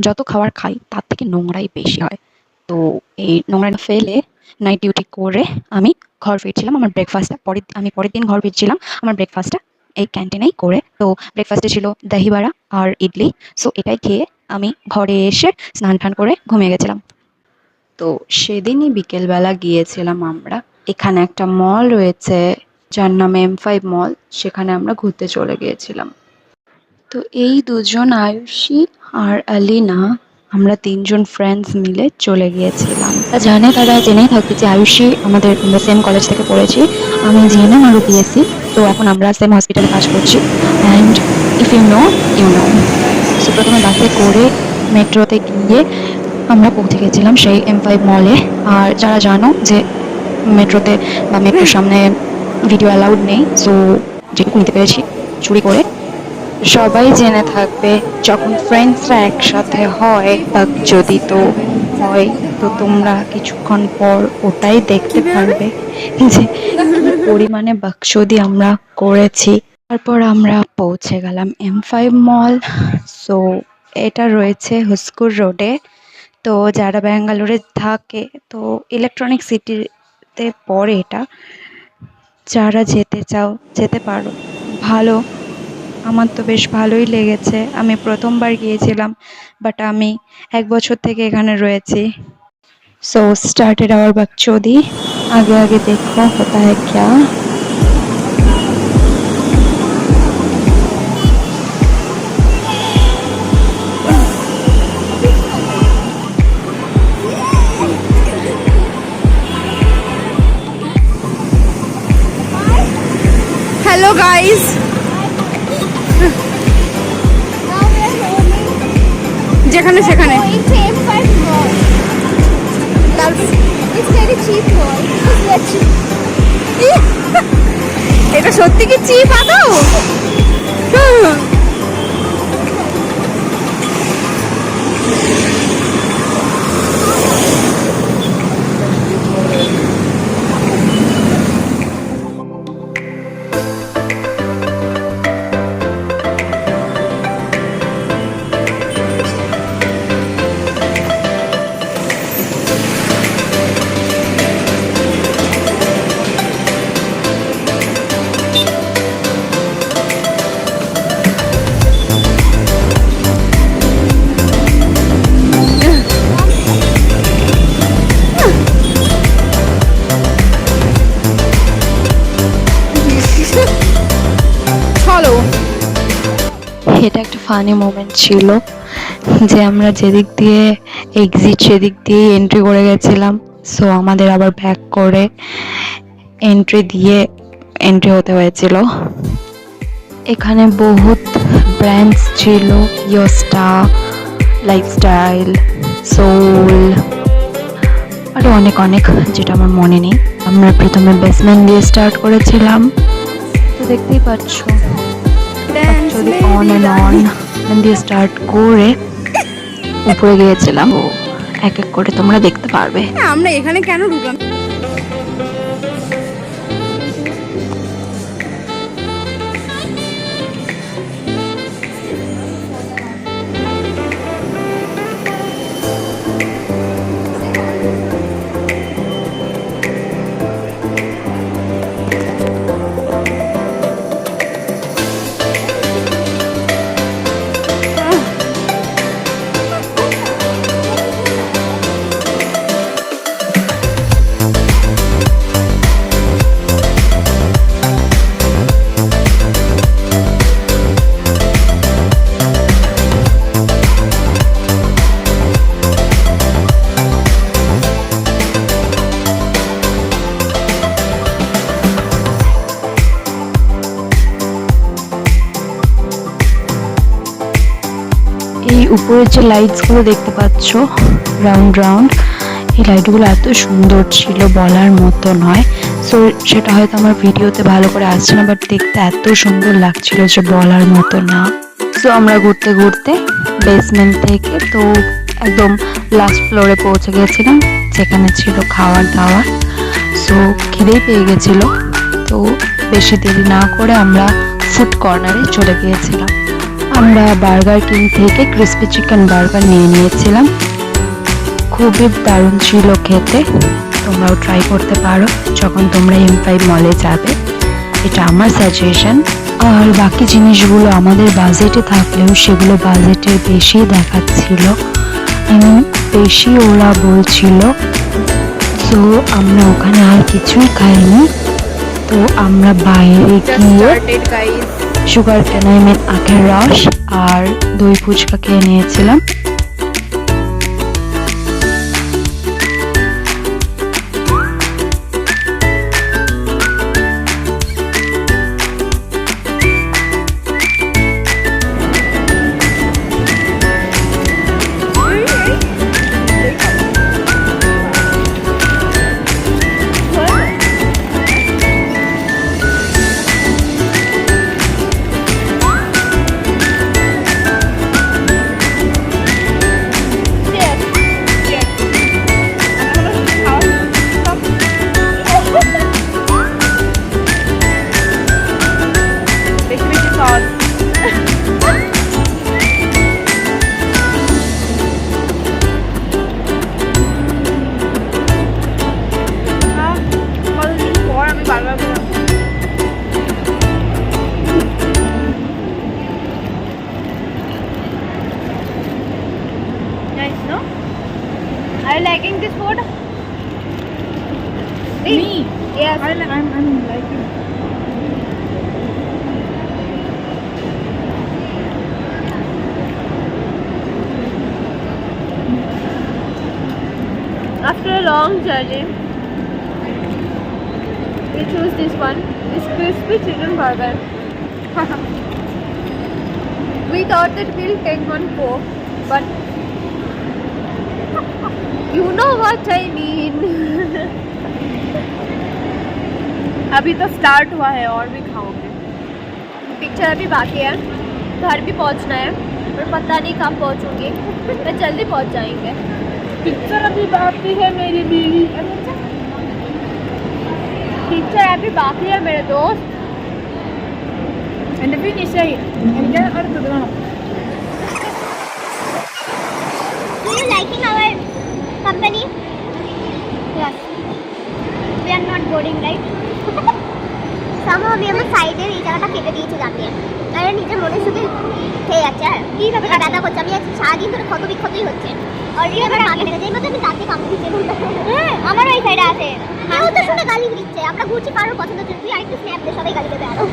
যত খাবার খাই তার থেকে নোংরাই বেশি হয়। তো এই নোংরাটা ফেলে নাইট ডিউটি করে আমি ঘর ফিরছিলাম। আমার ব্রেকফাস্টটা আমি পরের দিন ঘর ফিরছিলাম। আমার ব্রেকফাস্টটা এই ক্যান্টিনেই করে। তো ব্রেকফাস্টে ছিল দহি বড়া আর ইডলি। সো এটাই খেয়ে আমি ঘরে এসে স্নান টান করে ঘুমিয়ে গেছিলাম। তো সেদিনই বিকেলবেলা গিয়েছিলাম আমরা। এখানে একটা মল রয়েছে যার নাম M5 মল, সেখানে আমরা ঘুরতে চলে গিয়েছিলাম। তো এই দুজন আয়ুষী আর আলিনা, আমরা তিনজন ফ্রেন্ডস মিলে চলে গিয়েছিলাম। তারা জেনেই থাকবে যে আয়ুষী আমরা সেম কলেজ থেকে পড়েছি। আমি জিএনএম আর বিএসসি। তো এখন আমরা সেম হসপিটালে কাজ করছি। And if you know you know. So প্রথমে বাসে করে মেট্রোতে গিয়ে আমরা পৌঁছে গেছিলাম সেই M5 মলে। আর যারা জানো যে মেট্রোতে বা মেট্রোর সামনে ভিডিও অ্যালাউড নেই, সো যেটুকু নিতে পেরেছি চুরি করে। সবাই জেনে থাকবে যখন ফ্রেন্ডসরা একসাথে হয় বা যদি তো হয়, তো তোমরা কিছুক্ষণ পর ওটাই দেখতে পারবে যে কি পরিমাণে বাকচুদি আমরা করেছি। তারপর আমরা পৌঁছে গেলাম M5 মল। সো এটা রয়েছে হুস্কুর রোডে। তো যারা ব্যাঙ্গালোরে থাকে, তো ইলেকট্রনিক সিটিতে পড়ে এটা। যারা যেতে চাও যেতে পারো, ভালো। আমার তো বেশ ভালোই লেগেছে। আমি প্রথমবার গিয়েছিলাম, বাট আমি 1 বছর থেকে এখানে রয়েছি। সো স্টার্টেড আওয়ার बकचोदी। आगे आगे देखो होता है क्या। हेलो गाइस, যেখানে সেখানে এটা সত্যি কি চিপ আদৌ? চলো। এটা একটা ফানি মোমেন্ট ছিল যে আমরা যেদিক দিয়ে এক্সিট সেদিক দিয়ে এন্ট্রি করে গেছিলাম। সো আমাদের আবার ব্যাক করে এন্ট্রি হতে হয়েছিল। এখানে বহুত ব্র্যান্ডস ছিল, ইয়োস্টা, লাইফস্টাইল, সোল, আরও অনেক অনেক, যেটা আমার মনে নেই। আমরা প্রথমে বেসমেন্ট দিয়ে স্টার্ট করেছিলাম। তো দেখতেই পাচ্ছ যদি অন অ্যান্ড অন দিয়ে স্টার্ট করে উপরে গিয়েছিলাম। ও এক এক করে তোমরা দেখতে পারবে। আমরা এখানে কেন ঢুকলাম? এই উপরের যে লাইটসগুলো দেখতে পাচ্ছ রাউন্ড রাউন্ড, এই লাইটগুলো এত সুন্দর ছিল বলার মতো নয়। সো সেটা হয়তো আমার ভিডিওতে ভালো করে আসছে না, বাট দেখতে এত সুন্দর লাগছিল যে বলার মতো না। সো আমরা ঘুরতে ঘুরতে বেসমেন্ট থেকে তো একদম লাস্ট ফ্লোরে পৌঁছে গিয়েছিলাম, যেখানে ছিল খাওয়ার দাওয়ার। সো খিদেই পেয়ে গেছিল। তো বেশি দেরি না করে আমরা ফুড কর্নারে চলে গিয়েছিলাম। আমরা বার্গার কিং থেকে ক্রিসপি চিকেন বার্গার নিয়ে নিয়েছিলাম। খুবই দারুণ ছিল খেতে, তোমরাও ট্রাই করতে পারো যখন তোমরা M5 মলে যাবে, এটা আমার সাজেশন। আর বাকি জিনিসগুলো আমাদের বাজেটে থাকলেও সেগুলো বাজেটের বেশি দেখাচ্ছিল, বেশি ওরা বলছিল। তো আমরা ওখানে আর কিছুই খাইনি। তো আমরা বাইরে গিয়ে সুগার কেন আখের রস আর দই ফুচকা খেয়ে নিয়েছিলাম। Nice, no? Are you liking this food? Me? Yes. I'm liking. After a long journey, we choose this one, this crispy chicken burger. We thought that we'll take one Coke, but you know what I mean. अभी तो start हुआ है और भी खाओगे। Picture अभी बाकी है, घर भी पहुंचना है और पता नहीं कब पहुंचूंगी, मैं जल्दी पहुंच जाएंगे। पिक्चर अभी बाकी है मेरी बीवी, पिक्चर अभी बाकी है मेरे दोस्त। And the finish it. And get out of the ground. Do you liking our company? Yes. We are not boring, right? Somehow আমি আমার সাইডের এই জায়গাটা কেটে দিয়েছি জানতে, আরে নিজের মনে সুখে খেয়ে যাচ্ছে। আর কীভাবে ব্যথা করছে, আমি আজকে সারাদিন ধরে ক্ষত বিক্ষতই হচ্ছে। অলরেডি আমার পা কেটে গেছে, এই মতো আমি দাঁতে কামড়ে দিচ্ছে। হ্যাঁ, আমারও এই সাইডে আছে। কেউ তো শুনে গালি দিচ্ছে, আমরা ঘুরছি কারোর পছন্দ হচ্ছে, তুই আরেকটু স্ন্যাপ দে, সবাই গালি দেবে আরো।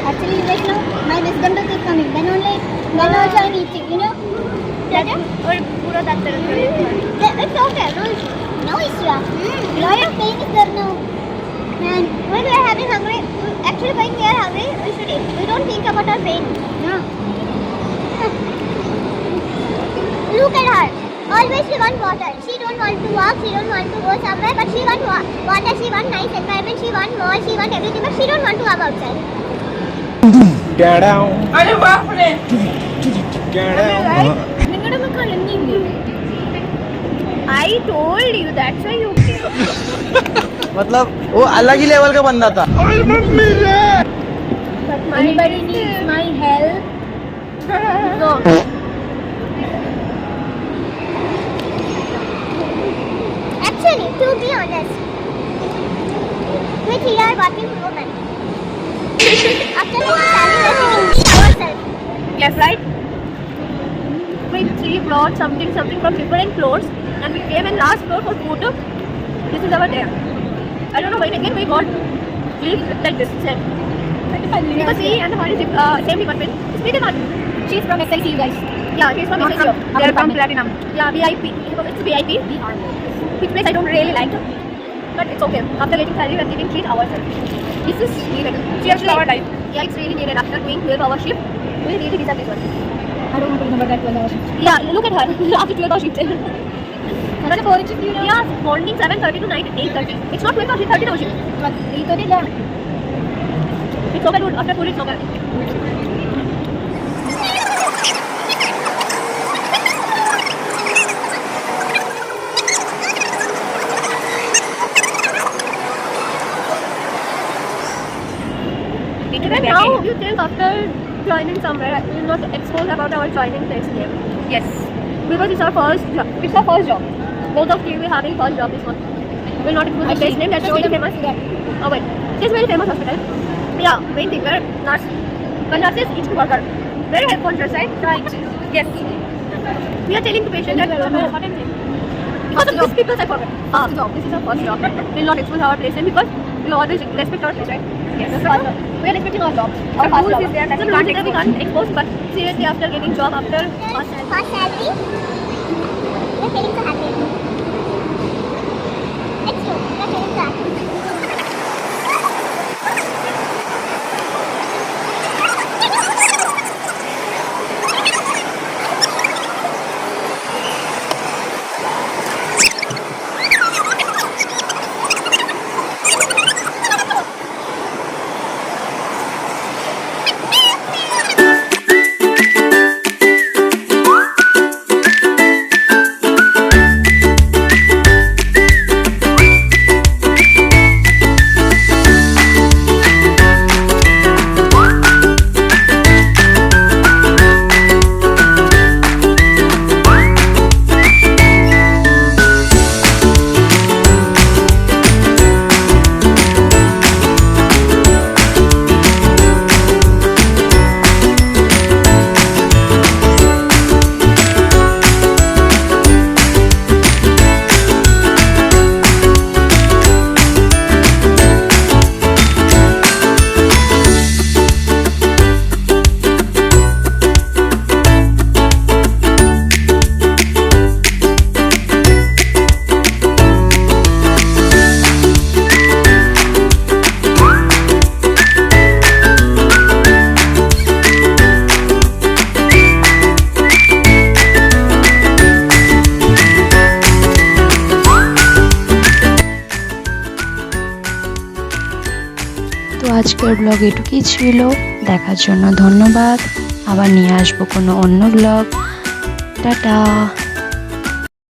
Actually, like now, my misconduct is coming. Then only, then also I'm eating, you know. और पूरा दांत दर्द कर रही है। It's okay, no issue. No issue. Lot of pain is there now. And when we are having hungry, actually when we are hungry, we should eat. We don't think about our pain. No. Look at her. Always she want water. She don't want to walk. She don't want to go somewhere. But she want water. She want nice environment. She want mall. She want everything. But she don't want to walk outside. अरे बाप रे। I told you that's why you came. मतलब वो अलग ही level का बंदा था। But anybody needs my help? No. Actually, to be honest, we three are working women. After sacrificing ourselves. Yes, right? We three brought something from different floors and we came in last floor for food. This is our day. I don't know why again we got sleep like this. Same. Because he and her is same department. Split one. She's from SIC, guys. Yeah, she's from SIC. They're from Platinum. Yeah, VIP. It's VIP. Which place I don't really like. But it's okay. After getting salary, we're giving 3 hours. This is needed. Cheers to our life. Yeah, it's really needed. After doing 12-hour shift, we really deserve this one. I don't want to remember that 12-hour shift. Yeah, look at her. After 12-hour shift. Another morning shift, you know? Yeah, morning 7:30 to night 8:30. It's not 12-hour shift, 30-hour shift. But 8:30 lang. It's okay, dude. After 4 it's okay. Then how you think after joining somewhere, we will not expose about our joining place name. Yes. Because it's our first job. It's our first job. Both of you will having first job this one. We will not expose the place name. That's very famous. Oh wait, it's very famous hospital. Yeah, main thing where nurse. But nurses eat burger. Very helpful on your side. Right. Yes. We are telling the patient that because of these people I forgot. This is our first job. We will not expose our place name because we always respect our place, right? Yes. We are respecting our job. Our rules is there that we can't expose, but seriously after getting job after First salary. We're feeling so happy. It's true. We're feeling so happy. তো আজকের blog এটুকুই ছিল। দেখার জন্য ধন্যবাদ। আবার নিয়ে আসবো কোনো অন্য ব্লগ। টাটা।